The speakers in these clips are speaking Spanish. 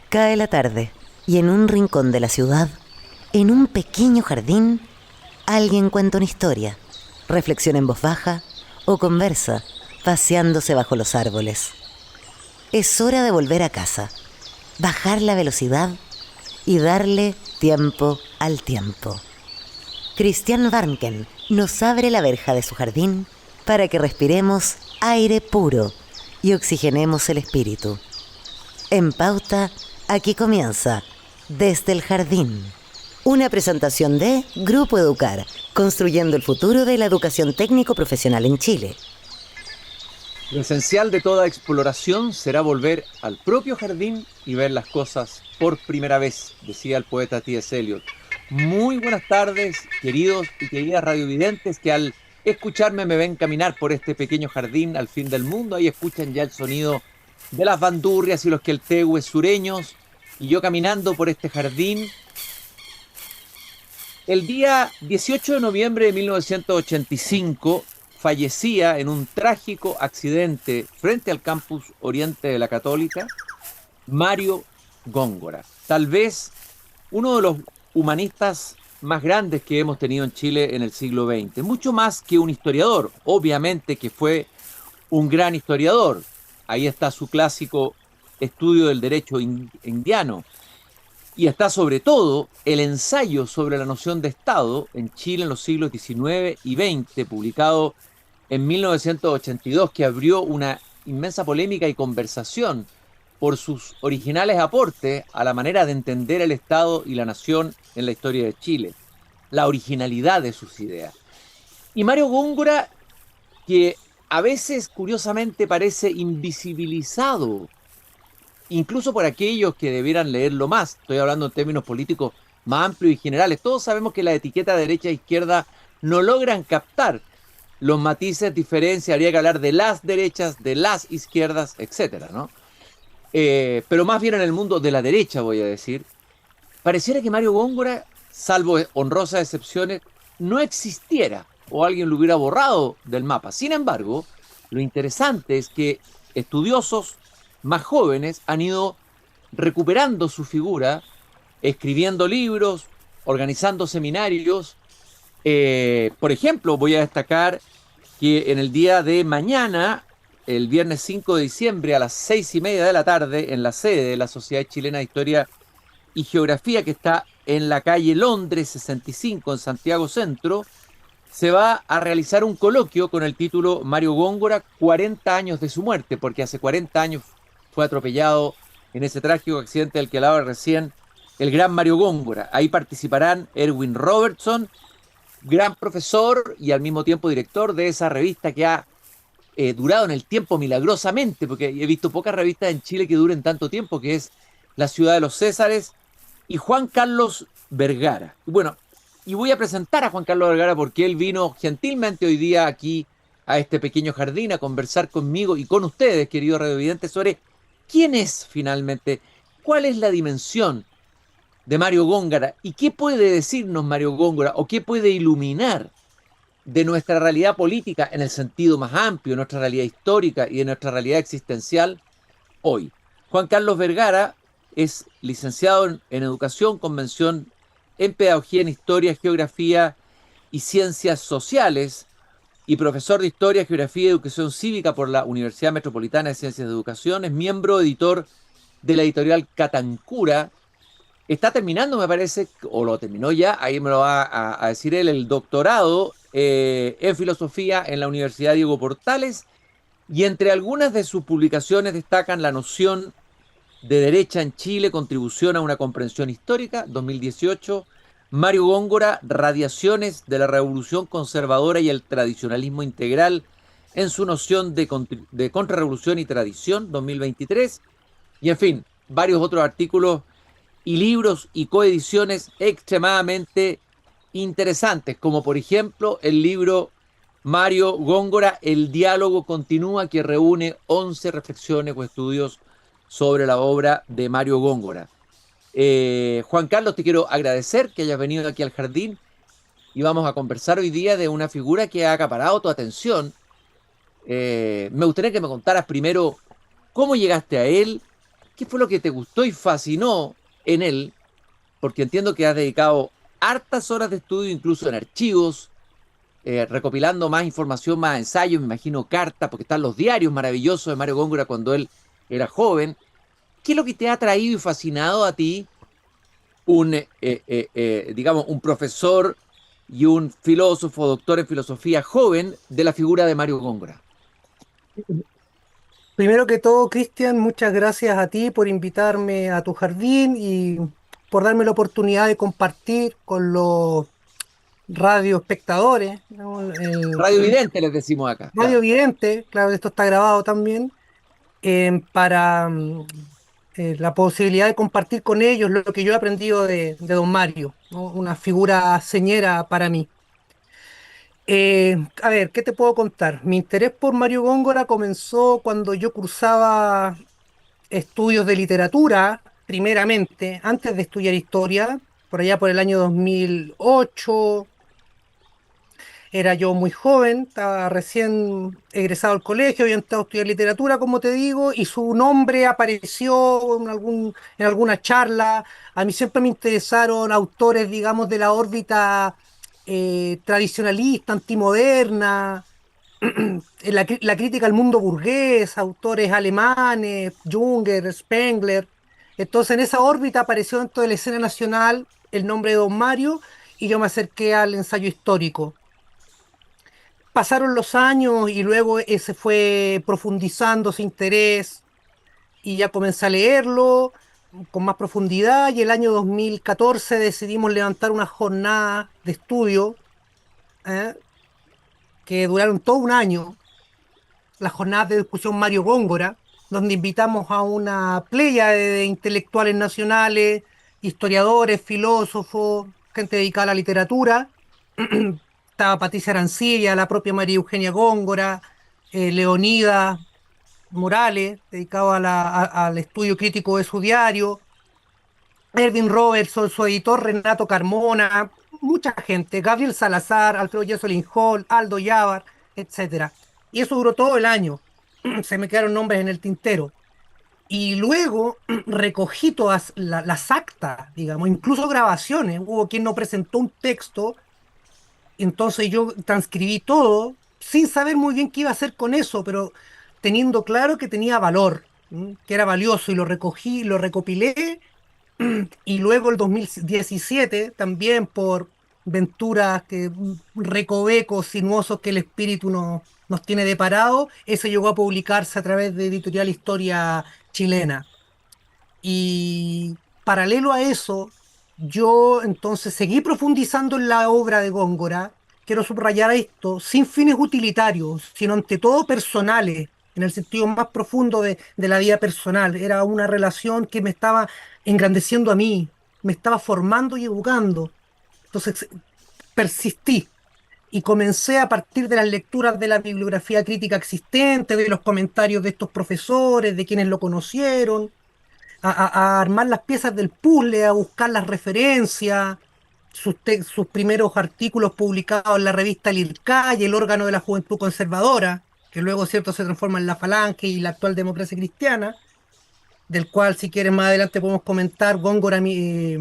Cae la tarde y en un rincón de la ciudad, en un pequeño jardín, alguien cuenta una historia, reflexiona en voz baja o conversa, paseándose bajo los árboles. Es hora de volver a casa, bajar la velocidad y darle tiempo al tiempo. Christian Warnken nos abre la verja de su jardín para que respiremos aire puro y oxigenemos el espíritu. En Pauta, aquí comienza Desde el Jardín. Una presentación de Grupo Educar, construyendo el futuro de la educación técnico-profesional en Chile. Lo esencial de toda exploración será volver al propio jardín y ver las cosas por primera vez, decía el poeta T.S. Eliot. Muy buenas tardes, queridos y queridas radiovidentes que al escucharme me ven caminar por este pequeño jardín al fin del mundo. Ahí escuchan ya el sonido de las bandurrias y los queltehues sureños, y yo caminando por este jardín. El día 18 de noviembre de 1985 fallecía en un trágico accidente frente al campus Oriente de la Católica Mario Góngora, tal vez uno de los humanistas más grandes que hemos tenido en Chile en el siglo XX, mucho más que un historiador, obviamente que fue un gran historiador. Ahí está su clásico Estudio del Derecho Indiano. Y está sobre todo el ensayo sobre la noción de Estado en Chile en los siglos XIX y XX, publicado en 1982, que abrió una inmensa polémica y conversación por sus originales aportes a la manera de entender el Estado y la nación en la historia de Chile, la originalidad de sus ideas. Y Mario Góngora, que a veces curiosamente parece invisibilizado, incluso por aquellos que debieran leerlo más. Estoy hablando en términos políticos más amplios y generales. Todos sabemos que la etiqueta derecha e izquierda no logran captar los matices, diferencias. Habría que hablar de las derechas, de las izquierdas, etcétera, ¿no? Pero más bien en el mundo de la derecha, voy a decir, pareciera que Mario Góngora, salvo honrosas excepciones, no existiera o alguien lo hubiera borrado del mapa. Sin embargo, lo interesante es que estudiosos más jóvenes han ido recuperando su figura, escribiendo libros, organizando seminarios. Por ejemplo, voy a destacar que en el día de mañana, el viernes 5 de diciembre a las 6:30 de la tarde, en la sede de la Sociedad Chilena de Historia y Geografía, que está en la calle Londres 65 en Santiago Centro, se va a realizar un coloquio con el título Mario Góngora, 40 años de su muerte, porque hace 40 años fue atropellado en ese trágico accidente del que hablaba recién el gran Mario Góngora. Ahí participarán Erwin Robertson, gran profesor y al mismo tiempo director de esa revista que ha durado en el tiempo milagrosamente, porque he visto pocas revistas en Chile que duren tanto tiempo, que es La Ciudad de los Césares, y Juan Carlos Vergara. Bueno, y voy a presentar a Juan Carlos Vergara porque él vino gentilmente hoy día aquí a este pequeño jardín a conversar conmigo y con ustedes, queridos radiovidentes, sobre quién es finalmente, cuál es la dimensión de Mario Góngora y qué puede decirnos Mario Góngora o qué puede iluminar de nuestra realidad política en el sentido más amplio, de nuestra realidad histórica y de nuestra realidad existencial hoy. Juan Carlos Vergara es licenciado en Educación con mención en Pedagogía en Historia, Geografía y Ciencias Sociales y profesor de Historia, Geografía y Educación Cívica por la Universidad Metropolitana de Ciencias de Educación. Es miembro editor de la editorial Catancura. Está terminando, me parece, o lo terminó ya, ahí me lo va a decir él, el doctorado en Filosofía en la Universidad Diego Portales. Y entre algunas de sus publicaciones destacan La noción de derecha en Chile, contribución a una comprensión histórica, 2018, Mario Góngora, Radiaciones de la Revolución Conservadora y el Tradicionalismo Integral en su noción de contrarrevolución y tradición, 2023, y en fin, varios otros artículos y libros y coediciones extremadamente interesantes, como por ejemplo el libro Mario Góngora, El diálogo continúa, que reúne 11 reflexiones o estudios sobre la obra de Mario Góngora. Juan Carlos, te quiero agradecer que hayas venido aquí al jardín y vamos a conversar hoy día de una figura que ha acaparado tu atención. Me gustaría que me contaras primero cómo llegaste a él, ¿Qué fue lo que te gustó y fascinó en él? Porque entiendo que has dedicado hartas horas de estudio, incluso en archivos, recopilando más información, más ensayos, me imagino cartas, porque están los diarios maravillosos de Mario Góngora cuando él era joven. ¿Qué es lo que te ha atraído y fascinado a ti, digamos, un profesor y un filósofo, doctor en filosofía joven, de la figura de Mario Góngora? Primero que todo, Cristian, muchas gracias a ti por invitarme a tu jardín y por darme la oportunidad de compartir con los radioespectadores, ¿no? Radio Vidente les decimos acá, Radio claro. Vidente, claro, esto está grabado también, para la posibilidad de compartir con ellos lo que yo he aprendido de don Mario, ¿no? Una figura señera para mí. A ver, ¿qué te puedo contar? Mi interés por Mario Góngora comenzó cuando yo cursaba estudios de literatura, primeramente, antes de estudiar historia, por allá por el año 2008. Era yo muy joven, estaba recién egresado al colegio, había entrado a estudiar literatura, como te digo, y su nombre apareció en alguna charla. A mí siempre me interesaron autores, digamos, de la órbita tradicionalista, antimoderna, la crítica al mundo burgués, autores alemanes, Junger, Spengler. Entonces, en esa órbita apareció dentro de la escena nacional el nombre de Don Mario y yo me acerqué al ensayo histórico. Pasaron los años y luego se fue profundizando ese interés y ya comencé a leerlo con más profundidad y el año 2014 decidimos levantar una jornada de estudio, ¿eh? Que duraron todo un año, las jornadas de discusión Mario Góngora, donde invitamos a una playa de intelectuales nacionales, historiadores, filósofos, gente dedicada a la literatura. Estaba Patricia Arancibia, la propia María Eugenia Góngora, Leonida Morales, dedicado al estudio crítico de su diario, Erwin Robertson, su editor Renato Carmona, mucha gente, Gabriel Salazar, Alfredo Yesolin Hall, Aldo Yavar, etcétera. Y eso duró todo el año. Se me quedaron nombres en el tintero. Y luego recogí todas las actas, digamos, incluso grabaciones. Hubo quien no presentó un texto, entonces yo transcribí todo sin saber muy bien qué iba a hacer con eso, pero teniendo claro que tenía valor, que era valioso y lo recogí, lo recopilé y luego el 2017, también por venturas que recovecos sinuosos que el espíritu nos tiene deparado, ese llegó a publicarse a través de Editorial Historia Chilena. Y paralelo a eso, yo entonces seguí profundizando en la obra de Góngora. Quiero subrayar esto, sin fines utilitarios, sino ante todo personales, en el sentido más profundo de la vida personal. Era una relación que me estaba engrandeciendo a mí, me estaba formando y educando. Entonces persistí y comencé a partir de las lecturas de la bibliografía crítica existente, de los comentarios de estos profesores, de quienes lo conocieron, a armar las piezas del puzzle, a buscar las referencias, sus primeros artículos publicados en la revista El IRCAI, el órgano de la Juventud Conservadora, que luego, cierto, se transforma en la Falange y la actual democracia cristiana, del cual, si quieres, más adelante podemos comentar, Góngora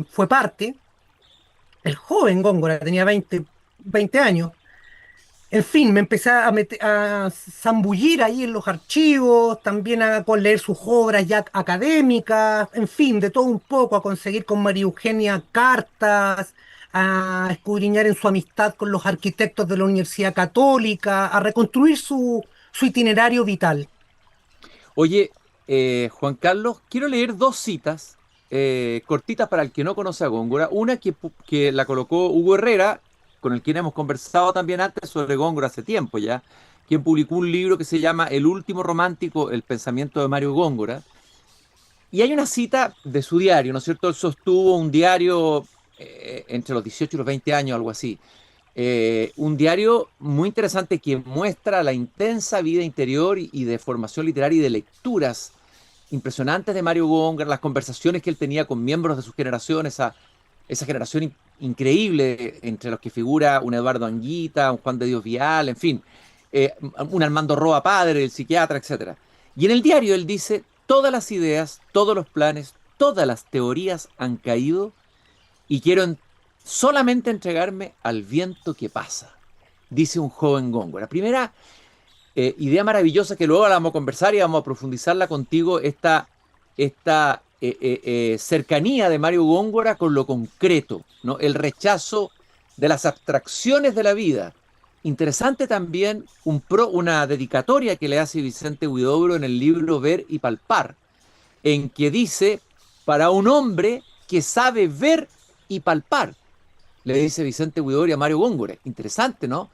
fue parte. El joven Góngora tenía 20 años. En fin, me empecé a zambullir ahí en los archivos, también con leer sus obras ya académicas, en fin, de todo un poco, a conseguir con María Eugenia cartas, a escudriñar en su amistad con los arquitectos de la Universidad Católica, a reconstruir su itinerario vital. Oye, Juan Carlos, quiero leer dos citas cortitas para el que no conoce a Góngora. Una que la colocó Hugo Herrera, con el quien hemos conversado también antes sobre Góngora hace tiempo ya, quien publicó un libro que se llama El último romántico, el pensamiento de Mario Góngora. Y hay una cita de su diario, ¿no es cierto? Él sostuvo un diario entre los 18 y los 20 años, algo así. Un diario muy interesante que muestra la intensa vida interior y de formación literaria y de lecturas impresionantes de Mario Góngora, las conversaciones que él tenía con miembros de su generación, esa generación increíble entre los que figura un Eduardo Anguita, un Juan de Dios Vial, en fin, un Armando Roa padre, el psiquiatra, etcétera. Y en el diario él dice, todas las ideas, todos los planes, todas las teorías han caído y quiero solamente entregarme al viento que pasa, dice un joven Góngora. Primera idea maravillosa que luego la vamos a conversar y vamos a profundizarla contigo, esta cercanía de Mario Góngora con lo concreto, ¿no? El rechazo de las abstracciones de la vida. Interesante también una dedicatoria que le hace Vicente Huidobro en el libro Ver y Palpar, en que dice, para un hombre que sabe ver y palpar, le dice Vicente Huidobro a Mario Góngora. Interesante, ¿no?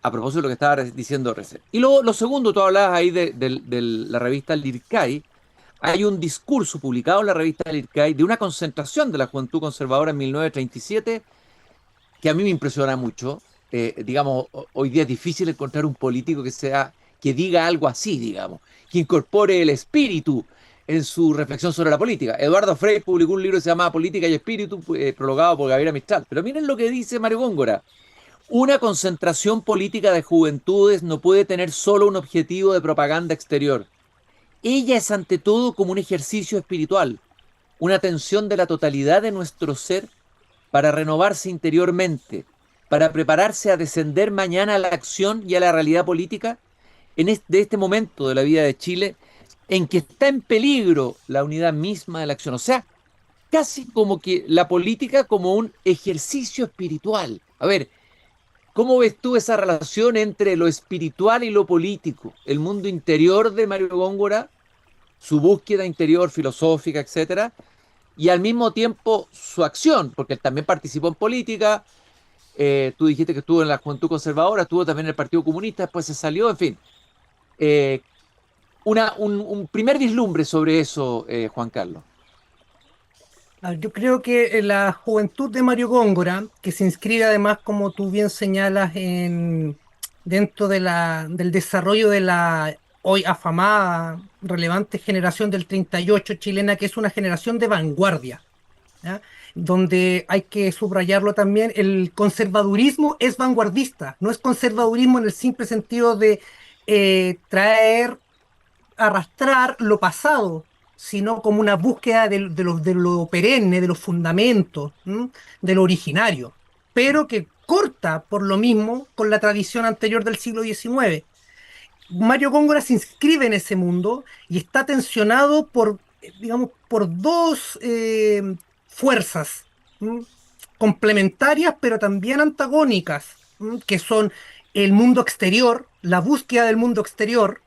A propósito de lo que estaba diciendo recién. Y luego, lo segundo, tú hablabas ahí de la revista Lircay. Hay un discurso publicado en la revista Lircay de una concentración de la Juventud Conservadora en 1937 que a mí me impresiona mucho. Digamos, hoy día es difícil encontrar un político que diga algo así, digamos, que incorpore el espíritu en su reflexión sobre la política. Eduardo Frei publicó un libro que se llama Política y Espíritu, prologado por Gabriela Mistral. Pero miren lo que dice Mario Góngora. Una concentración política de juventudes no puede tener solo un objetivo de propaganda exterior. Ella es ante todo como un ejercicio espiritual, una atención de la totalidad de nuestro ser para renovarse interiormente, para prepararse a descender mañana a la acción y a la realidad política de este momento de la vida de Chile en que está en peligro la unidad misma de la acción. O sea, casi como que la política como un ejercicio espiritual. A ver, ¿cómo ves tú esa relación entre lo espiritual y lo político? El mundo interior de Mario Góngora, su búsqueda interior filosófica, etcétera, y al mismo tiempo su acción, porque él también participó en política. Tú dijiste que estuvo en la Juventud Conservadora, estuvo también en el Partido Comunista, después se salió, en fin. Eh, un primer vislumbre sobre eso, Juan Carlos. Yo creo que la juventud de Mario Góngora, que se inscribe además, como tú bien señalas, dentro del desarrollo de la hoy afamada, relevante generación del 38 chilena, que es una generación de vanguardia, ¿ya? Donde hay que subrayarlo también, el conservadurismo es vanguardista, no es conservadurismo en el simple sentido de arrastrar lo pasado, sino como una búsqueda de lo perenne, de los fundamentos, ¿m? De lo originario, pero que corta por lo mismo con la tradición anterior del siglo XIX. Mario Góngora se inscribe en ese mundo y está tensionado digamos, por dos fuerzas, ¿m? Complementarias, pero también antagónicas, que son el mundo exterior, la búsqueda del mundo exterior,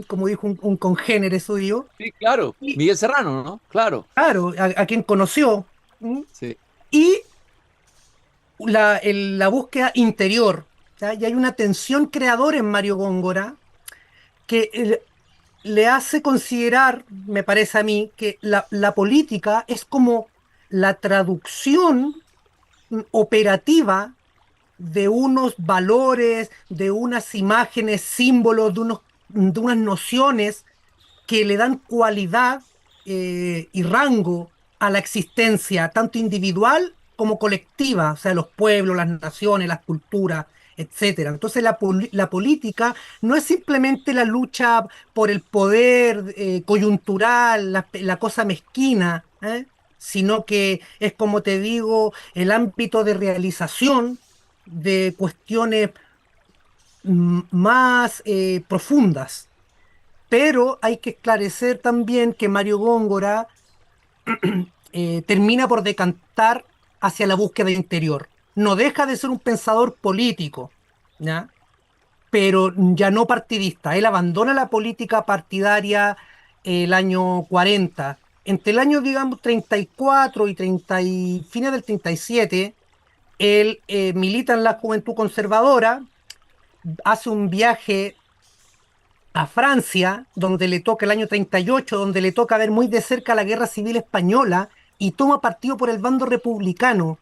como dijo un congénere suyo, Sí, claro, y Miguel Serrano, ¿no? Claro, claro, a quien conoció, sí. y la búsqueda interior. ¿Ya? Y hay una tensión creadora en Mario Góngora que le hace considerar, me parece a mí, que la política es como la traducción operativa de unos valores, de unas imágenes, símbolos, de unas nociones que le dan cualidad y rango a la existencia, tanto individual como colectiva, o sea, los pueblos, las naciones, las culturas, etcétera. Entonces la política no es simplemente la lucha por el poder coyuntural, la cosa mezquina, sino que es, como te digo, el ámbito de realización de cuestiones más profundas. Pero hay que esclarecer también que Mario Góngora termina por decantar hacia la búsqueda interior. No deja de ser un pensador político, ¿ya? Pero ya no partidista. Él abandona la política partidaria el año 40. Entre el año, digamos, 34 y 30 y fines del 37, él milita en la Juventud Conservadora, hace un viaje a Francia, donde le toca el año 38, donde le toca ver muy de cerca la Guerra Civil Española y toma partido por el bando republicano.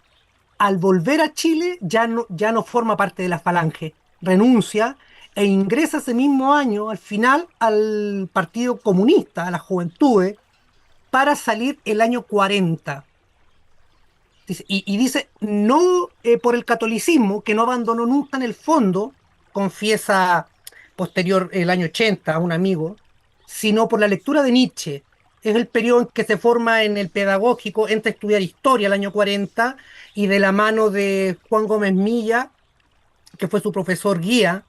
Al volver a Chile ya no forma parte de la Falange, renuncia e ingresa ese mismo año, al final, al Partido Comunista, a las Juventudes, para salir el año 40. Y dice, no por el catolicismo, que no abandonó nunca en el fondo, confiesa posterior el año 80 a un amigo, sino por la lectura de Nietzsche, Es el periodo en que se forma en el pedagógico, entra a estudiar historia el año 40 y de la mano de Juan Gómez Milla, que fue su profesor guía,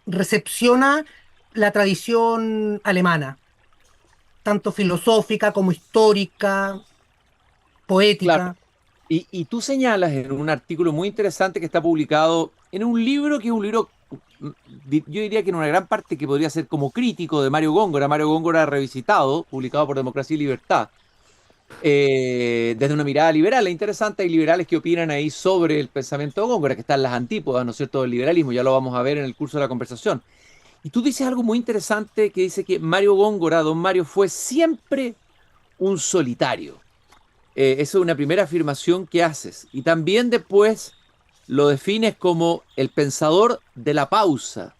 recepciona la tradición alemana, tanto filosófica como histórica, Claro. poética. Y tú señalas en un artículo muy interesante que está publicado en un libro que es un libro, mm, yo diría que en una gran parte que podría ser como crítico de Mario Góngora revisitado, publicado por Democracia y Libertad, desde una mirada liberal. Es interesante, hay liberales que opinan ahí sobre el pensamiento de Góngora, que están las antípodas, ¿no es cierto?, del liberalismo, ya lo vamos a ver en el curso de la conversación. Y tú dices algo muy interesante que dice que Mario Góngora, don Mario, fue siempre un solitario. Esa es una primera afirmación que haces. Y también después lo defines como el pensador de la pausa,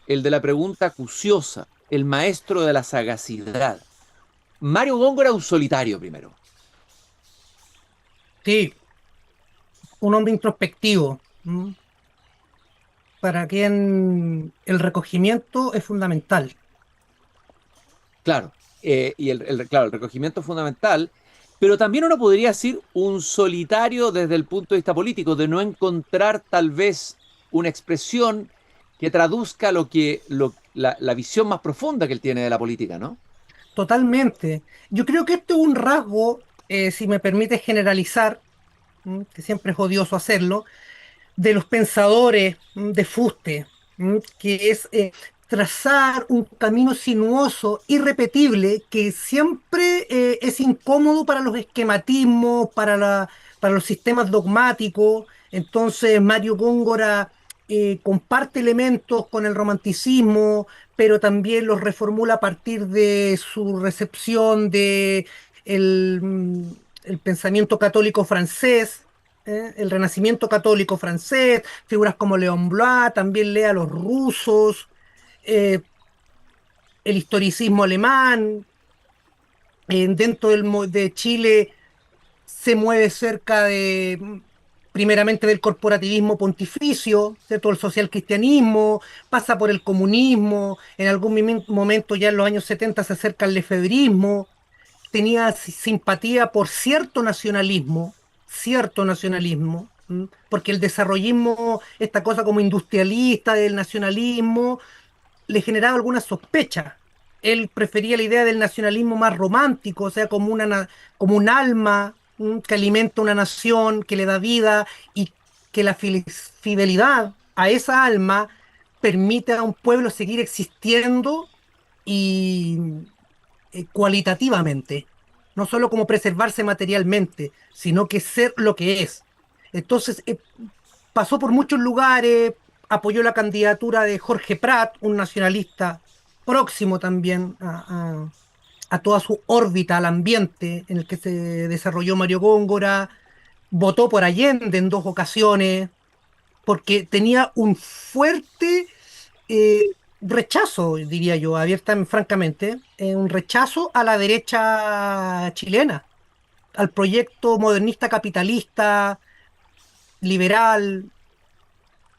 el de la pregunta acuciosa, el maestro de la sagacidad. Mario Góngora era un solitario primero. Sí, un hombre introspectivo, ¿m? Para quien el recogimiento es fundamental. Claro, claro, el recogimiento es fundamental, pero también uno podría decir un solitario desde el punto de vista político, de no encontrar tal vez una expresión que traduzca la visión más profunda que él tiene de la política, ¿no? Totalmente. Yo creo que este es un rasgo, si me permite generalizar, que siempre es odioso hacerlo, de los pensadores de fuste, que es trazar un camino sinuoso, irrepetible, que siempre es incómodo para los esquematismos, para los sistemas dogmáticos. Entonces Mario Góngora comparte elementos con el romanticismo, pero también los reformula a partir de su recepción de el pensamiento católico francés, el Renacimiento católico francés, figuras como León Blois, también lee a los rusos, eh, el historicismo alemán, dentro de Chile se mueve cerca de, primeramente del corporativismo pontificio, ¿cierto? El social cristianismo, pasa por el comunismo, en algún momento ya en los años 70 se acerca al lefebvrismo, tenía simpatía por cierto nacionalismo, porque el desarrollismo, esta cosa como industrialista del nacionalismo, le generaba alguna sospecha. Él prefería la idea del nacionalismo más romántico, o sea, como un alma, que alimenta una nación, que le da vida y que la fidelidad a esa alma permite a un pueblo seguir existiendo y cualitativamente, no solo como preservarse materialmente, sino que ser lo que es. Entonces, pasó por muchos lugares, apoyó la candidatura de Jorge Prat, un nacionalista próximo también a toda su órbita, al ambiente en el que se desarrolló Mario Góngora, votó por Allende en dos ocasiones, porque tenía un fuerte eh, rechazo, diría yo, abiertamente, francamente, un rechazo a la derecha chilena, al proyecto modernista capitalista, liberal.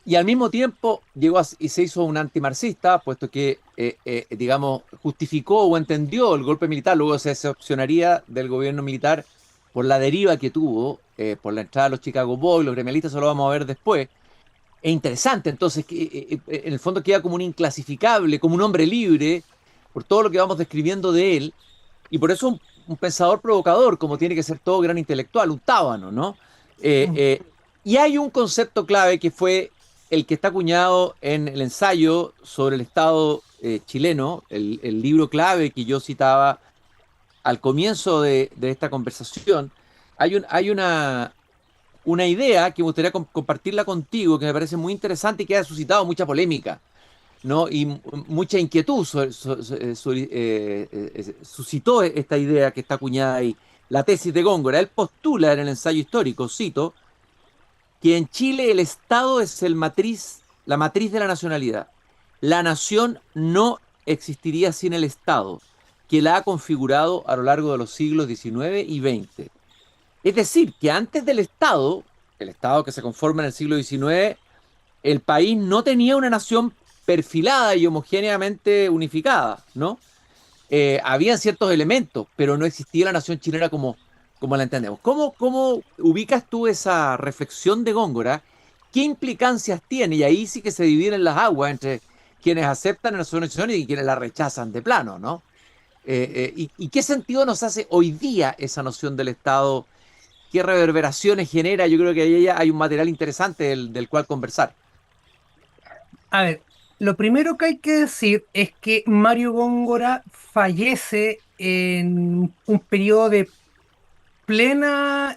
Y al mismo tiempo y se hizo un antimarxista, puesto que, digamos, justificó o entendió el golpe militar, luego se decepcionaría del gobierno militar por la deriva que tuvo, por la entrada de los Chicago Boys, los gremialistas, eso lo vamos a ver después. Es interesante, entonces, que en el fondo queda como un inclasificable, como un hombre libre, por todo lo que vamos describiendo de él, y por eso un pensador provocador, como tiene que ser todo gran intelectual, un tábano, ¿no? Eh, Mm. eh, y hay un concepto clave que fue el que está acuñado en el ensayo sobre el Estado chileno, el libro clave que yo citaba al comienzo de esta conversación. Hay una idea que me gustaría compartirla contigo, que me parece muy interesante y que ha suscitado mucha polémica, ¿no? Y mucha inquietud suscitó esta idea que está acuñada ahí, la tesis de Góngora. Él postula en el ensayo histórico, cito, que en Chile el Estado es la matriz de la nacionalidad. La nación no existiría sin el Estado, que la ha configurado a lo largo de los siglos XIX y XX. Es decir, que antes del Estado, el Estado que se conforma en el siglo XIX, el país no tenía una nación perfilada y homogéneamente unificada, ¿no? habían ciertos elementos, pero no existía la nación chilena como la entendemos. ¿Cómo ubicas tú esa reflexión de Góngora? ¿Qué implicancias tiene? Y ahí sí que se dividen las aguas entre quienes aceptan la nación y quienes la rechazan de plano, ¿no? ¿Y qué sentido nos hace hoy día esa noción del Estado? ¿Qué reverberaciones genera? Yo creo que ahí ya hay un material interesante del cual conversar. A ver, lo primero que hay que decir es que Mario Góngora fallece en un periodo de plena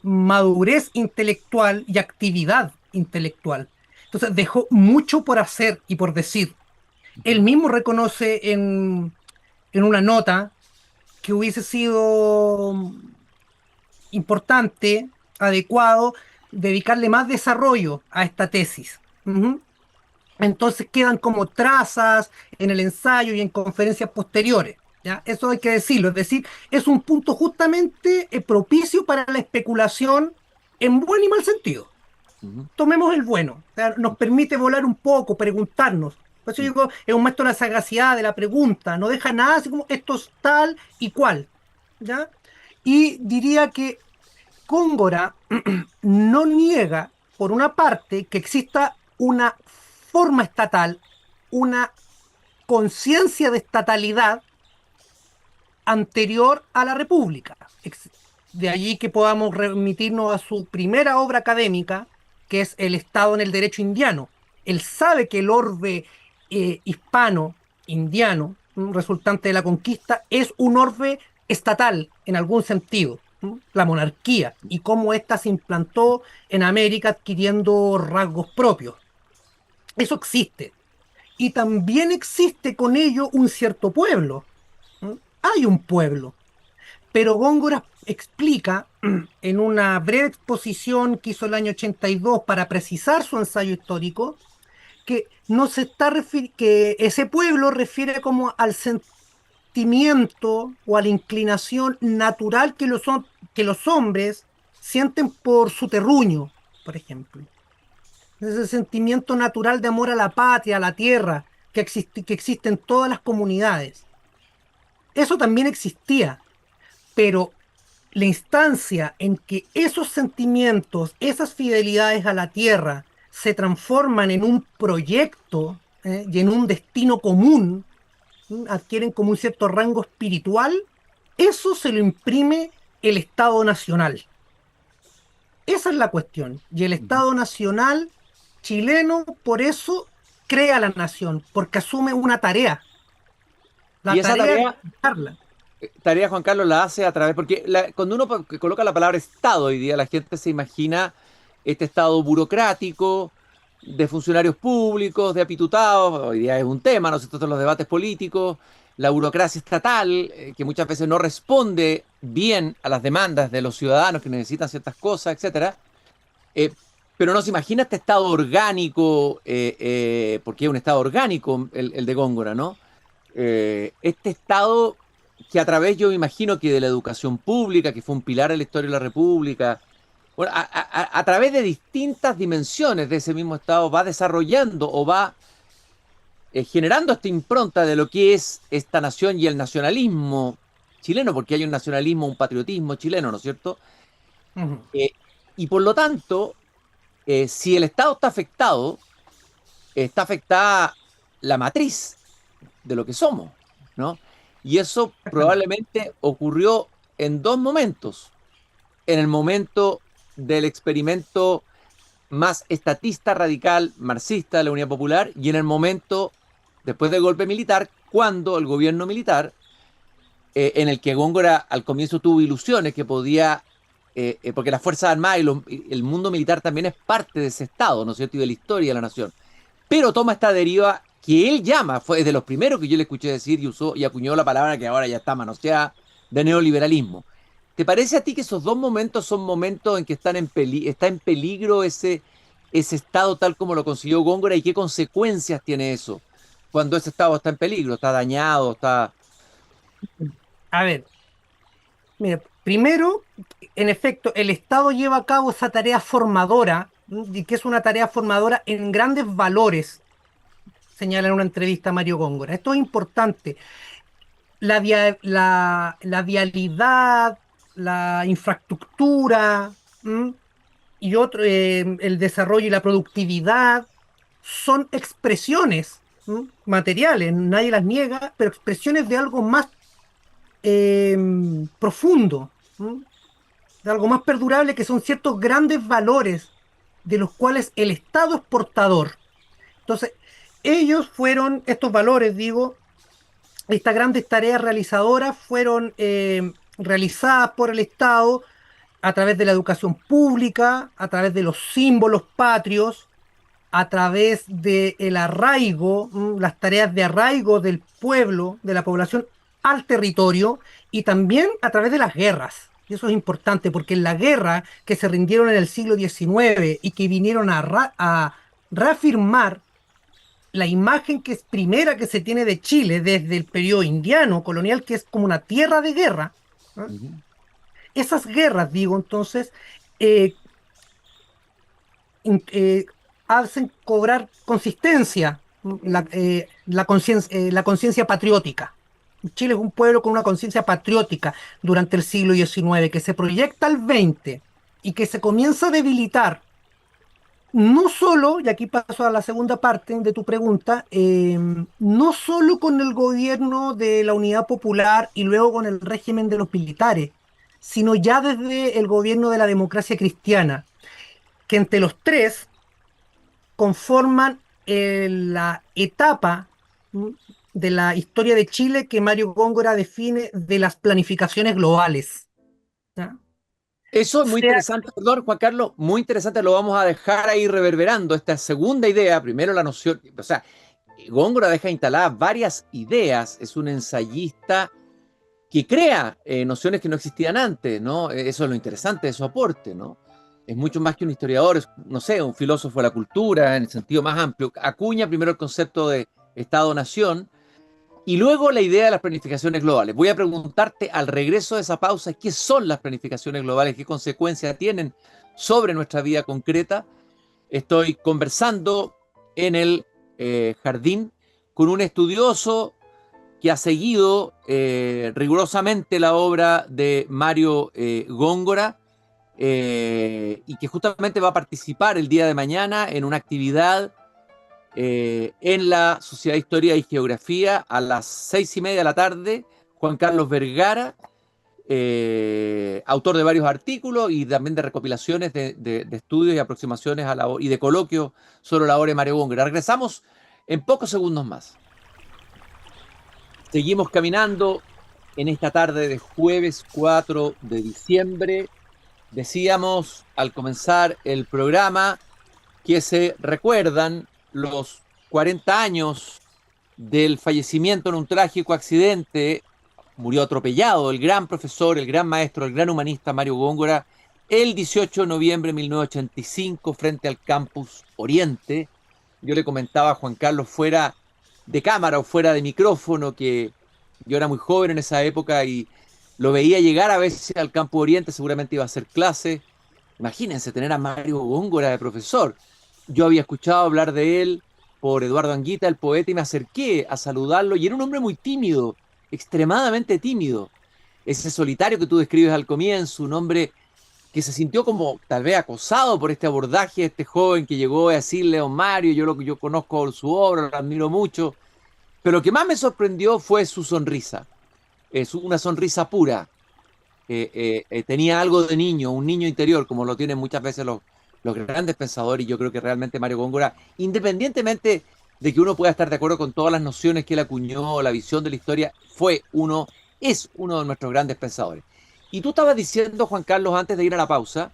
madurez intelectual y actividad intelectual. Entonces dejó mucho por hacer y por decir. Él mismo reconoce en una nota que hubiese sido importante, adecuado, dedicarle más desarrollo a esta tesis. Ujú. Entonces quedan como trazas en el ensayo y en conferencias posteriores. ¿Ya? Eso hay que decirlo, es decir, es un punto justamente propicio para la especulación en buen y mal sentido. Ujú, Tomemos el bueno, o sea, nos permite volar un poco, preguntarnos. Por eso ujú, digo, es un maestro de la sagacidad, de la pregunta, no deja nada así como esto es tal y cual. ¿Ya? Y diría que Góngora no niega, por una parte, que exista una forma estatal, una conciencia de estatalidad anterior a la República. De allí que podamos remitirnos a su primera obra académica, que es El Estado en el Derecho Indiano. Él sabe que el orbe hispano, indiano, resultante de la conquista, es un orbe estatal en algún sentido, la monarquía, y cómo ésta se implantó en América adquiriendo rasgos propios. Eso existe. Y también existe con ello un cierto pueblo. Hay un pueblo, pero Góngora explica en una breve exposición que hizo el año 82 para precisar su ensayo histórico que no se está que ese pueblo refiere como al sentimiento o a la inclinación natural que los hombres sienten por su terruño, por ejemplo. Ese sentimiento natural de amor a la patria, a la tierra, que existe en todas las comunidades. Eso también existía, pero la instancia en que esos sentimientos, esas fidelidades a la tierra, se transforman en un proyecto y en un destino común, adquieren como un cierto rango espiritual, eso se lo imprime el Estado Nacional. Esa es la cuestión. Y el ujú. Estado Nacional chileno, por eso, crea la nación, porque asume una tarea, Y la esa tarea de tarea, crearla. Juan Carlos, la hace a través, porque cuando uno coloca la palabra Estado hoy día, la gente se imagina este Estado burocrático, de funcionarios públicos, de apitutados, hoy día es un tema, ¿no? Todos los debates políticos, la burocracia estatal, que muchas veces no responde bien a las demandas de los ciudadanos que necesitan ciertas cosas, etcétera. Eh, pero no se imagina este Estado orgánico, porque es un Estado orgánico el de Góngora, ¿no? Este Estado que a través, yo me imagino que de la educación pública, que fue un pilar en la historia de la República, bueno, a través de distintas dimensiones de ese mismo Estado va desarrollando o va generando esta impronta de lo que es esta nación y el nacionalismo chileno, porque hay un nacionalismo, un patriotismo chileno, ¿no es cierto? Ujú. Eh, y por lo tanto, si el Estado está afectada la matriz de lo que somos, ¿no? Y eso Exactamente. probablemente ocurrió en dos momentos. En el momento del experimento más estatista, radical, marxista de la Unidad Popular, y en el momento después del golpe militar, cuando el gobierno militar, en el que Góngora al comienzo tuvo ilusiones que podía, porque las Fuerzas Armadas y el mundo militar también es parte de ese Estado, ¿no es cierto?, y de la historia de la nación, pero toma esta deriva que él llama, fue de los primeros que yo le escuché decir y usó y acuñó la palabra que ahora ya está manoseada, de neoliberalismo. ¿Te parece a ti que esos dos momentos son momentos en que está en peligro ese Estado tal como lo consiguió Góngora y qué consecuencias tiene eso cuando ese Estado está en peligro, está dañado, está... A ver, mira, primero, en efecto, el Estado lleva a cabo esa tarea formadora, y que es una tarea formadora en grandes valores, señala en una entrevista a Mario Góngora. Esto es importante. la vialidad, la infraestructura, ¿m? Y el desarrollo y la productividad son expresiones, ¿m? Materiales, nadie las niega, pero expresiones de algo más profundo, ¿m? De algo más perdurable, que son ciertos grandes valores de los cuales el Estado es portador. Entonces, estos valores, digo, estas grandes tareas realizadoras fueron realizadas por el Estado a través de la educación pública, a través de los símbolos patrios, a través del arraigo, las tareas de arraigo del pueblo, de la población al territorio, y también a través de las guerras. Y eso es importante porque en la guerra que se rindieron en el siglo XIX y que vinieron a reafirmar la imagen que es primera que se tiene de Chile desde el periodo indiano colonial, que es como una tierra de guerra, ¿no? Ujú. Esas guerras, digo, entonces, eh, in- eh, hacen cobrar consistencia, ¿no? La conciencia patriótica. Chile es un pueblo con una conciencia patriótica durante el siglo XIX, que se proyecta al XX y que se comienza a debilitar no solo, y aquí paso a la segunda parte de tu pregunta, no solo con el gobierno de la Unidad Popular y luego con el régimen de los militares, sino ya desde el gobierno de la democracia cristiana, que entre los tres conforman la etapa, ¿m? De la historia de Chile que Mario Góngora define de las planificaciones globales. ¿Ya? Eso es muy Sea, interesante, perdón, Juan Carlos, muy interesante, lo vamos a dejar ahí reverberando. Esta segunda idea, primero la noción, o sea, Góngora deja instaladas varias ideas, es un ensayista que crea nociones que no existían antes, ¿no? Eso es lo interesante de su aporte, ¿no? Es mucho más que un historiador, es, no sé, un filósofo de la cultura en el sentido más amplio. Acuña primero el concepto de Estado-nación y luego la idea de las planificaciones globales. Voy a preguntarte al regreso de esa pausa, ¿qué son las planificaciones globales? ¿Qué consecuencias tienen sobre nuestra vida concreta? Estoy conversando en el jardín con un estudioso que ha seguido rigurosamente la obra de Mario Góngora y que justamente va a participar el día de mañana en una actividad en la Sociedad de Historia y Geografía a las 6:30 de la tarde. Juan Carlos Vergara, autor de varios artículos y también de recopilaciones de estudios y aproximaciones a y de coloquios sobre la obra de Mario Góngora. Regresamos en pocos segundos más. Seguimos caminando en esta tarde de jueves 4 de diciembre. Decíamos al comenzar el programa que se recuerdan los 40 años del fallecimiento en un trágico accidente. Murió atropellado el gran profesor, el gran maestro, el gran humanista Mario Góngora el 18 de noviembre de 1985 frente al Campus Oriente. Yo le comentaba a Juan Carlos fuera de cámara o fuera de micrófono que yo era muy joven en esa época y lo veía llegar a veces al Campus Oriente, seguramente iba a hacer clase. Imagínense tener a Mario Góngora de profesor. Yo había escuchado hablar de él por Eduardo Anguita, el poeta, y me acerqué a saludarlo y era un hombre muy tímido, extremadamente tímido. Ese solitario que tú describes al comienzo, un hombre que se sintió como tal vez acosado por este abordaje de este joven que llegó a decirle a don Mario, yo conozco su obra, lo admiro mucho, pero lo que más me sorprendió fue su sonrisa, una sonrisa pura. Tenía algo de niño, un niño interior, como lo tienen muchas veces los grandes pensadores, y yo creo que realmente Mario Góngora, independientemente de que uno pueda estar de acuerdo con todas las nociones que él acuñó, la visión de la historia, es uno de nuestros grandes pensadores. Y tú estabas diciendo, Juan Carlos, antes de ir a la pausa,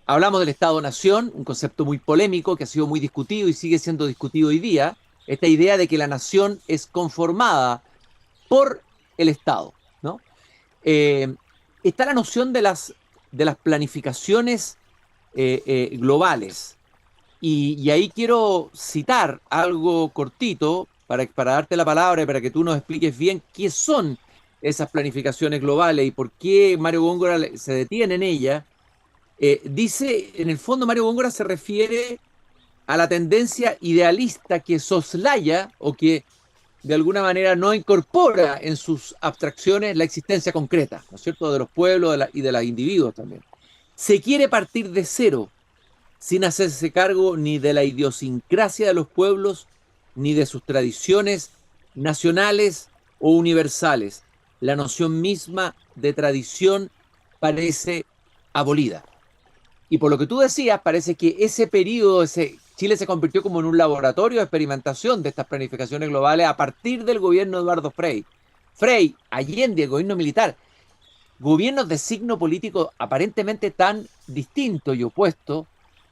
hablamos del Estado-Nación, un concepto muy polémico que ha sido muy discutido y sigue siendo discutido hoy día, esta idea de que la nación es conformada por el Estado, ¿no? Eh, Está la noción de las planificaciones globales. Y ahí quiero citar algo cortito para darte la palabra y para que tú nos expliques bien qué son esas planificaciones globales y por qué Mario Góngora se detiene en ella. Dice, en el fondo Mario Góngora se refiere a la tendencia idealista que soslaya o que de alguna manera no incorpora en sus abstracciones la existencia concreta, ¿no es cierto?, de los pueblos y de los individuos también. Se quiere partir de cero, sin hacerse cargo ni de la idiosincrasia de los pueblos, ni de sus tradiciones nacionales o universales. La noción misma de tradición parece abolida. Y por lo que tú decías, parece que ese periodo, Chile se convirtió como en un laboratorio de experimentación de estas planificaciones globales a partir del gobierno de Eduardo Frei. Frei, Allende, el gobierno militar, gobiernos de signo político aparentemente tan distinto y opuesto.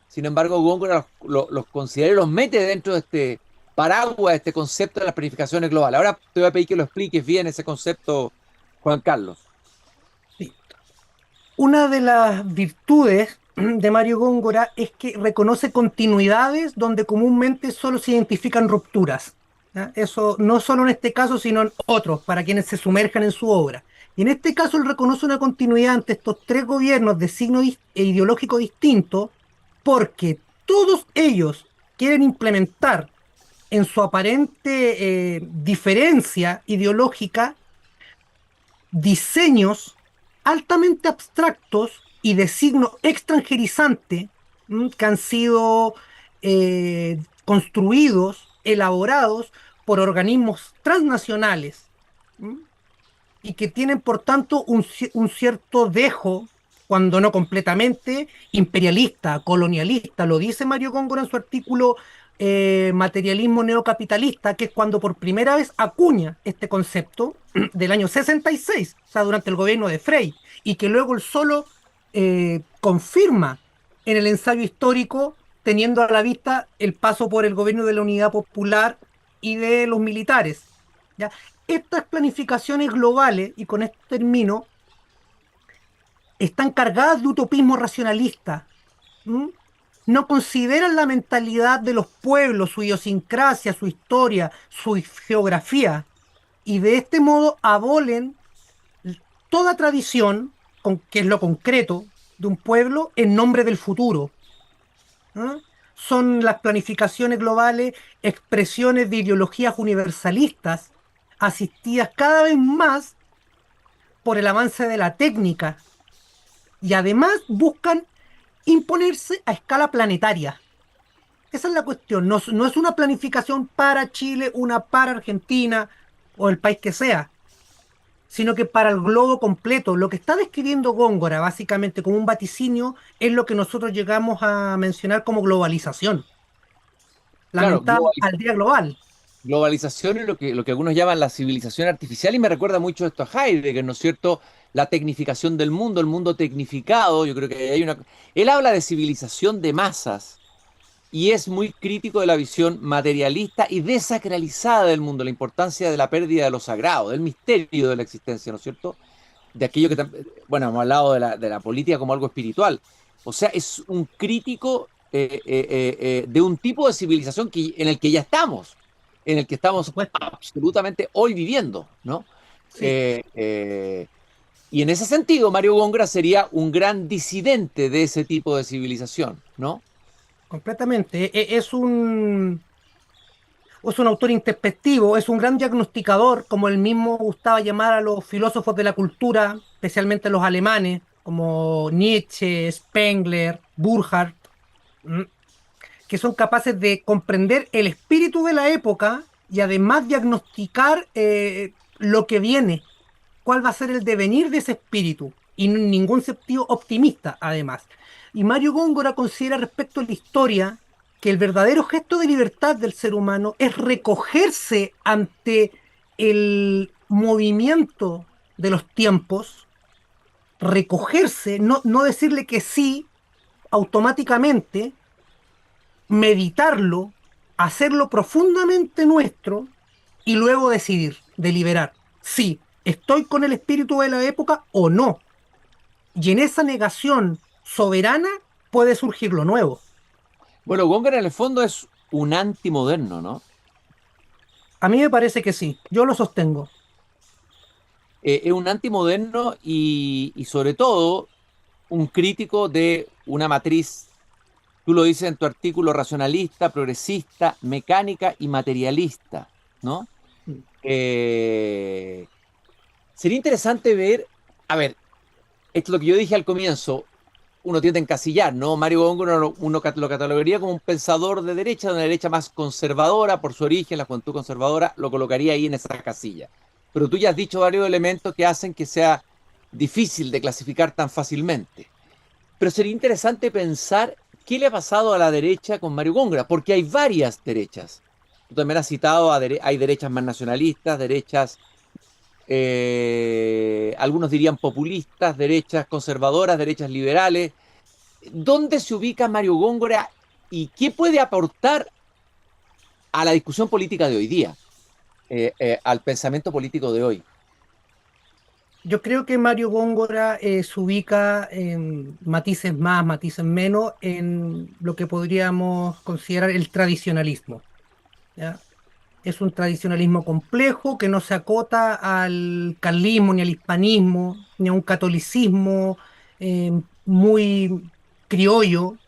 Sin embargo, Góngora los considera y los mete dentro de este paraguas, de este concepto de las planificaciones globales. Ahora te voy a pedir que lo expliques bien ese concepto, Juan Carlos. Sí. Una de las virtudes de Mario Góngora es que reconoce continuidades donde comúnmente solo se identifican rupturas. ¿Ya? Eso no solo en este caso, sino en otros, para quienes se sumerjan en su obra. Y en este caso él reconoce una continuidad ante estos tres gobiernos de signo ideológico distinto, porque todos ellos quieren implementar en su aparente diferencia ideológica diseños altamente abstractos y de signo extranjerizante, que han sido construidos, elaborados por organismos transnacionales, ¿m? Y que tienen por tanto un cierto dejo, cuando no completamente, imperialista, colonialista. Lo dice Mario Góngora en su artículo Materialismo neocapitalista, que es cuando por primera vez acuña este concepto del año 66, o sea, durante el gobierno de Frei, y que luego él solo confirma en el ensayo histórico, teniendo a la vista el paso por el gobierno de la Unidad Popular y de los militares. ¿Ya? Estas planificaciones globales, y con esto termino, están cargadas de utopismo racionalista. ¿M? No consideran la mentalidad de los pueblos, su idiosincrasia, su historia, su geografía, y de este modo abolen toda tradición, que es lo concreto de un pueblo, en nombre del futuro. ¿Ah? Son las planificaciones globales expresiones de ideologías universalistas, asistidas cada vez más por el avance de la técnica, y además buscan imponerse a escala planetaria. Esa es la cuestión. No, no es una planificación para Chile, una para Argentina o el país que sea, sino que para el globo completo. Lo que está describiendo Góngora, básicamente como un vaticinio, es lo que nosotros llegamos a mencionar como globalización, Claro, lamentada aldea global. globalización es lo que algunos llaman la civilización artificial y me recuerda mucho esto a Heidegger, ¿no es cierto? La tecnificación del mundo, el mundo tecnificado, yo creo que hay una... Él habla de civilización de masas y es muy crítico de la visión materialista y desacralizada del mundo, la importancia de la pérdida de lo sagrado, del misterio de la existencia, ¿no es cierto? De aquello que, bueno, hemos hablado de la política como algo espiritual. O sea, es un crítico de un tipo de civilización en el que ya estamos, en el que Por estamos supuesto. absolutamente hoy viviendo, ¿no? Sí, Eh, eh, y en ese sentido, Mario Góngora sería un gran disidente de ese tipo de civilización, ¿no? completamente. Es un autor introspectivo, es un gran diagnosticador, como él mismo gustaba llamar a los filósofos de la cultura, especialmente los alemanes, como Nietzsche, Spengler, Burckhardt, ¿m? Que son capaces de comprender el espíritu de la época y además diagnosticar lo que viene, cuál va a ser el devenir de ese espíritu, y en ningún sentido optimista, además. Y Mario Góngora considera respecto a la historia que el verdadero gesto de libertad del ser humano es recogerse ante el movimiento de los tiempos, recogerse, no decirle que sí automáticamente, meditarlo, hacerlo profundamente nuestro y luego decidir, deliberar. Sí, estoy con el espíritu de la época o no. Y en esa negación soberana puede surgir lo nuevo. Bueno, Góngora en el fondo es un antimoderno, ¿no? A mí me parece que sí, yo lo sostengo. Es un antimoderno y sobre todo un crítico de una matriz, tú lo dices en tu artículo, racionalista, progresista, mecánica y materialista, ¿no? Eh, Sería interesante ver, a ver, esto es lo que yo dije al comienzo, uno tiende a encasillar, ¿no? Mario Góngora lo catalogaría como un pensador de una derecha más conservadora por su origen, la juventud conservadora, lo colocaría ahí en esa casilla. Pero tú ya has dicho varios elementos que hacen que sea difícil de clasificar tan fácilmente. Pero sería interesante pensar qué le ha pasado a la derecha con Mario Góngora, porque hay varias derechas. Tú también has citado, hay derechas más nacionalistas, derechas, algunos dirían populistas, derechas conservadoras, derechas liberales. ¿Dónde se ubica Mario Góngora y qué puede aportar a la discusión política de hoy día, al pensamiento político de hoy? Yo creo que Mario Góngora se ubica en matices más, matices menos, en lo que podríamos considerar el tradicionalismo, ¿ya? Es un tradicionalismo complejo que no se acota al carlismo, ni al hispanismo, ni a un catolicismo muy criollo,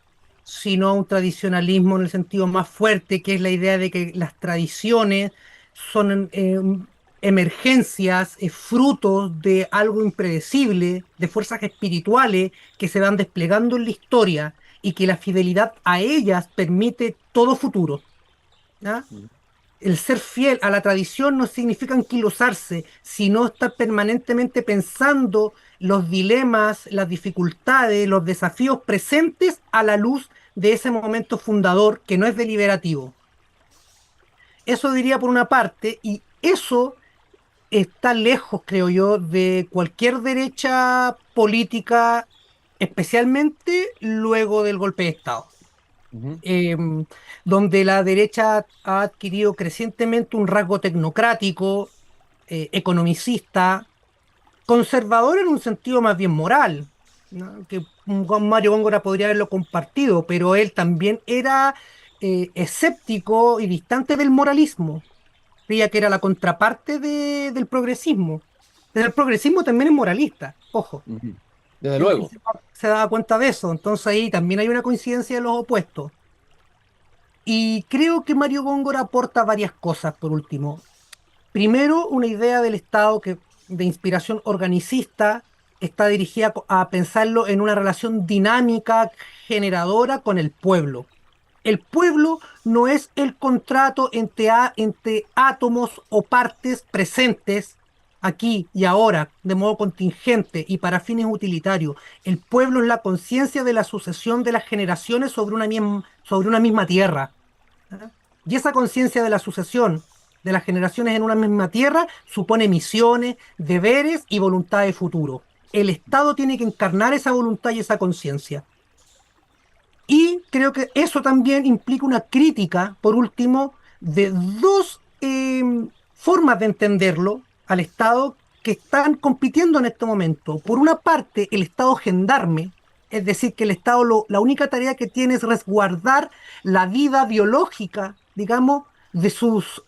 sino a un tradicionalismo en el sentido más fuerte, que es la idea de que las tradiciones son emergencias, frutos de algo impredecible, de fuerzas espirituales que se van desplegando en la historia y que la fidelidad a ellas permite todo futuro. ¿Ya? El ser fiel a la tradición no significa anquilosarse, sino estar permanentemente pensando los dilemas, las dificultades, los desafíos presentes a la luz de ese momento fundador que no es deliberativo. Eso diría por una parte, y eso está lejos, creo yo, de cualquier derecha política, especialmente luego del golpe de Estado, Ujú. em, donde la derecha ha adquirido crecientemente un rasgo tecnocrático, economicista, conservador en un sentido más bien moral, ¿no? Que un Juan Mario Góngora podría haberlo compartido, pero él también era escéptico y distante del moralismo. Creía que era la contraparte del progresismo. Pero el progresismo también es moralista, ojo. Ujú. Desde Él luego. se daba cuenta de eso, entonces ahí también hay una coincidencia de los opuestos. Y creo que Mario Góngora aporta varias cosas, por último. Primero, una idea del Estado que, de inspiración organicista, está dirigida a pensarlo en una relación dinámica, generadora con el pueblo. El pueblo no es el contrato entre átomos o partes presentes aquí y ahora, de modo contingente y para fines utilitarios. El pueblo es la conciencia de la sucesión de las generaciones sobre una misma tierra. ¿Ah? Y esa conciencia de la sucesión de las generaciones en una misma tierra supone misiones, deberes y voluntad de futuro. El Estado tiene que encarnar esa voluntad y esa conciencia. Y creo que eso también implica una crítica, por último, de dos formas de entenderlo al Estado que están compitiendo en este momento. Por una parte, el Estado gendarme, es decir, que el Estado la única tarea que tiene es resguardar la vida biológica, digamos, de sus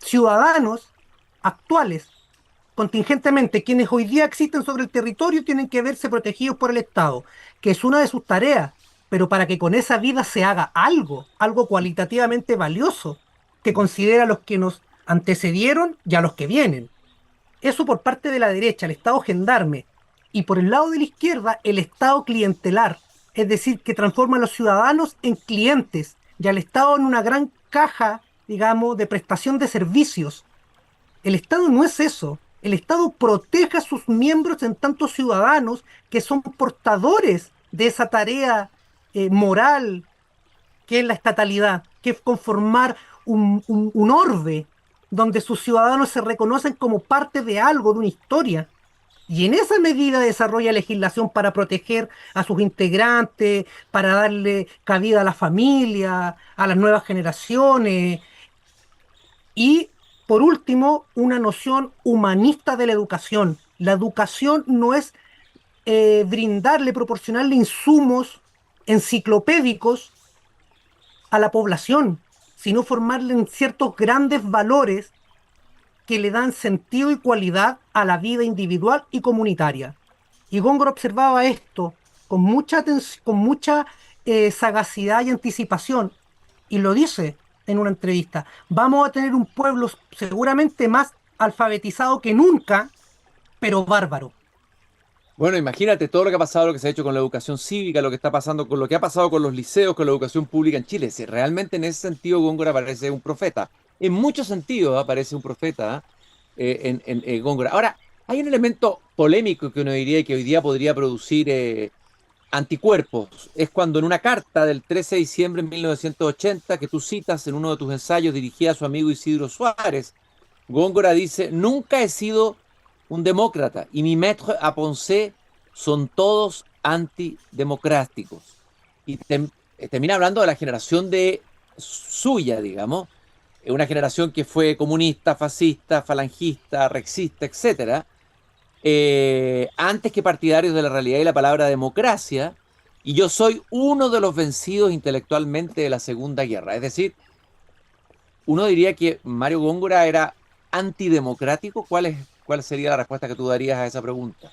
ciudadanos actuales. Contingentemente, quienes hoy día existen sobre el territorio tienen que verse protegidos por el Estado, que es una de sus tareas, pero para que con esa vida se haga algo, algo cualitativamente valioso, que considera a los que nos antecedieron y a los que vienen. Eso por parte de la derecha, el Estado gendarme, y por el lado de la izquierda, el Estado clientelar, es decir, que transforma a los ciudadanos en clientes y al Estado en una gran caja, digamos, de prestación de servicios. El Estado no es eso. El Estado protege a sus miembros en tantos ciudadanos que son portadores de esa tarea moral que es la estatalidad, que es conformar un orbe donde sus ciudadanos se reconocen como parte de algo, de una historia. Y en esa medida desarrolla legislación para proteger a sus integrantes, para darle cabida a la familia, a las nuevas generaciones, y por último, una noción humanista de la educación. La educación no es brindarle, proporcionarle insumos enciclopédicos a la población, sino formarle en ciertos grandes valores que le dan sentido y cualidad a la vida individual y comunitaria. Y Góngora observaba esto con mucha, con mucha sagacidad y anticipación, y lo dice en una entrevista, vamos a tener un pueblo seguramente más alfabetizado que nunca, pero bárbaro. Bueno, imagínate todo lo que ha pasado, lo que se ha hecho con la educación cívica, lo que está pasando con lo que ha pasado con los liceos, con la educación pública en Chile. Si realmente en ese sentido Góngora parece un profeta. En muchos sentidos parece un profeta Góngora. Ahora, hay un elemento polémico que uno diría que hoy día podría producir anticuerpos. Es cuando en una carta del 13 de diciembre de 1980 que tú citas en uno de tus ensayos dirigida a su amigo Isidro Suárez, Góngora dice, nunca he sido un demócrata y mi maître à penser son todos antidemocráticos. Y termina hablando de la generación de suya, digamos, una generación que fue comunista, fascista, falangista, rexista, etcétera, antes que partidarios de la realidad y la palabra democracia, y yo soy uno de los vencidos intelectualmente de la Segunda Guerra. Es decir, uno diría que Mario Góngora era antidemocrático. ¿Cuál sería la respuesta que tú darías a esa pregunta?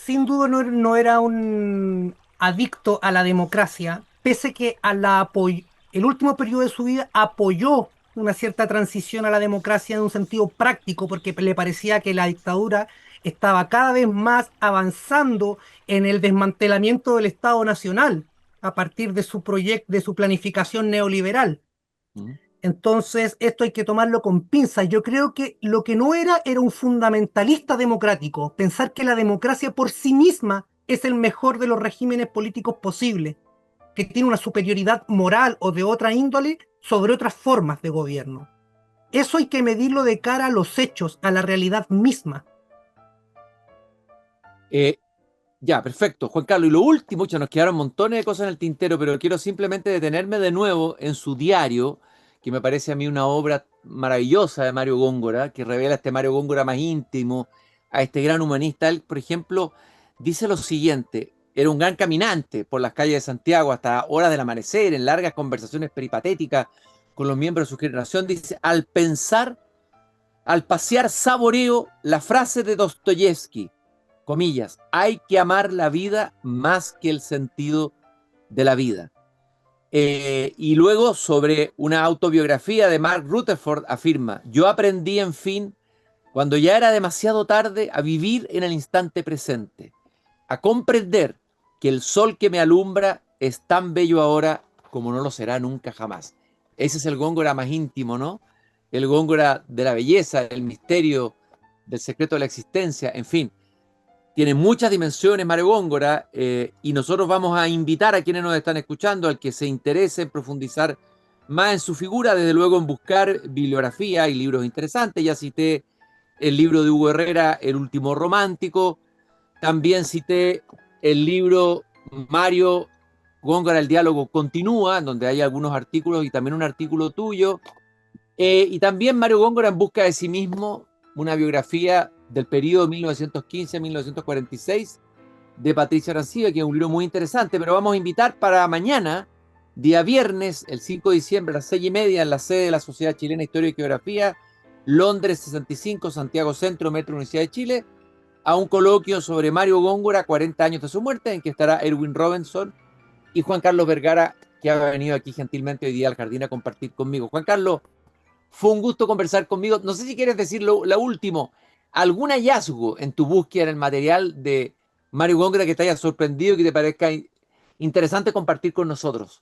Sin duda no era un adicto a la democracia, pese que el último periodo de su vida apoyó una cierta transición a la democracia en un sentido práctico, porque le parecía que la dictadura estaba cada vez más avanzando en el desmantelamiento del Estado Nacional a partir de su proyecto, de su planificación neoliberal. ¿Mm? Entonces, esto hay que tomarlo con pinzas. Yo creo que lo que no era un fundamentalista democrático. Pensar que la democracia por sí misma es el mejor de los regímenes políticos posibles, que tiene una superioridad moral o de otra índole sobre otras formas de gobierno. Eso hay que medirlo de cara a los hechos, a la realidad misma. Eh, ya, perfecto. Juan Carlos, y lo último, ya nos quedaron montones de cosas en el tintero, pero quiero simplemente detenerme de nuevo en su diario, que me parece a mí una obra maravillosa de Mario Góngora, que revela este Mario Góngora más íntimo, a este gran humanista. Él, por ejemplo, dice lo siguiente: era un gran caminante por las calles de Santiago hasta horas del amanecer, en largas conversaciones peripatéticas con los miembros de su generación. Dice, al pasear saboreo la frase de Dostoyevsky, comillas, hay que amar la vida más que el sentido de la vida. Y luego, sobre una autobiografía de Mark Rutherford, afirma, yo aprendí, en fin, cuando ya era demasiado tarde, a vivir en el instante presente, a comprender que el sol que me alumbra es tan bello ahora como no lo será nunca jamás. Ese es el Góngora más íntimo, ¿no? El Góngora de la belleza, del misterio, del secreto de la existencia, en fin. Tiene muchas dimensiones Mario Góngora, y nosotros vamos a invitar a quienes nos están escuchando al que se interese en profundizar más en su figura, desde luego en buscar bibliografía y libros interesantes. Ya cité el libro de Hugo Herrera, El último romántico. También cité el libro Mario Góngora, El diálogo continúa, en donde hay algunos artículos y también un artículo tuyo. Y también Mario Góngora en busca de sí mismo, una biografía del periodo 1915-1946 de Patricia Arancibia, que es un libro muy interesante, pero vamos a invitar para mañana, día viernes, el 5 de diciembre, a las 6:30, en la sede de la Sociedad Chilena de Historia y Geografía, Londres 65, Santiago Centro, Metro Universidad de Chile, a un coloquio sobre Mario Góngora, 40 años de su muerte, en que estará Erwin Robinson y Juan Carlos Vergara, que ha venido aquí gentilmente hoy día al jardín a compartir conmigo. Juan Carlos, fue un gusto conversar conmigo. No sé si quieres decir lo último, algún hallazgo en tu búsqueda en el material de Mario Góngora que te haya sorprendido y que te parezca interesante compartir con nosotros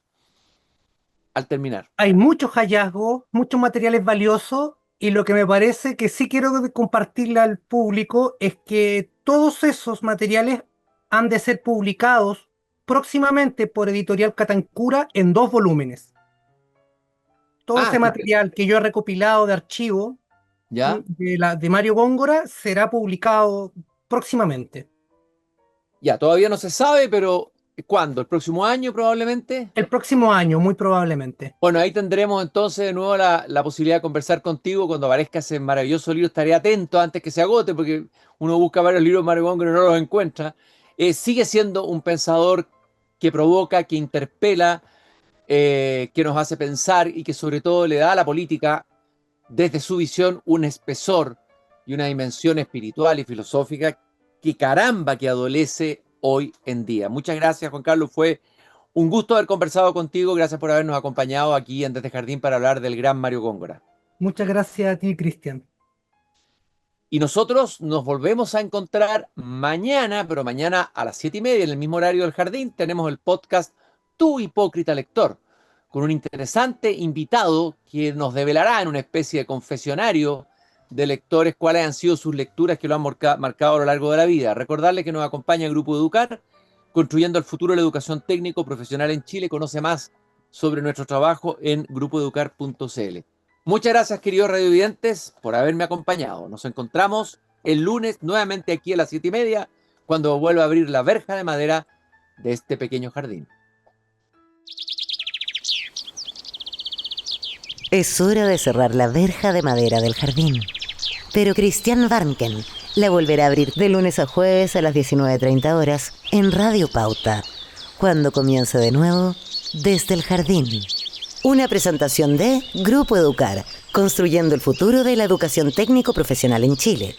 al terminar. Hay muchos hallazgos, muchos materiales valiosos, y lo que me parece que sí quiero compartirle al público es que todos esos materiales han de ser publicados próximamente por Editorial Catancura en 2 volúmenes. Todo Ah, ese material que yo he recopilado de archivo ya, de Mario Góngora será publicado próximamente. ya, todavía no se sabe, pero ¿cuándo? ¿El próximo año probablemente? El próximo año, muy probablemente. Bueno, ahí tendremos entonces de nuevo la posibilidad de conversar contigo cuando aparezca ese maravilloso libro. Estaré atento antes que se agote, porque uno busca varios libros de Mario Góngora y no los encuentra. Sigue siendo un pensador que provoca, que interpela, que nos hace pensar y que sobre todo le da a la política, desde su visión, un espesor y una dimensión espiritual y filosófica que caramba que adolece hoy en día. Muchas gracias, Juan Carlos. Fue Un gusto haber conversado contigo. Gracias por habernos acompañado aquí en Desde Jardín para hablar del gran Mario Góngora. Muchas gracias a ti, Cristian. Y nosotros nos volvemos a encontrar mañana, pero mañana a las 7:30, en el mismo horario del Jardín, tenemos el podcast Tu Hipócrita Lector, con un interesante invitado que nos develará en una especie de confesionario de lectores cuáles han sido sus lecturas que lo han marcado a lo largo de la vida. Recordarle que nos acompaña el Grupo Educar, construyendo el futuro de la educación técnico profesional en Chile. Conoce más sobre nuestro trabajo en grupoeducar.cl. Muchas gracias, queridos radiovidentes, por haberme acompañado. Nos encontramos el lunes nuevamente aquí a las 7:30, cuando vuelva a abrir la verja de madera de este pequeño jardín. Es hora de cerrar la verja de madera del jardín. Pero Cristian Warnken la volverá a abrir de lunes a jueves a las 19:30 horas en Radio Pauta, cuando comience de nuevo Desde el Jardín. Una presentación de Grupo Educar, construyendo el futuro de la educación técnico profesional en Chile.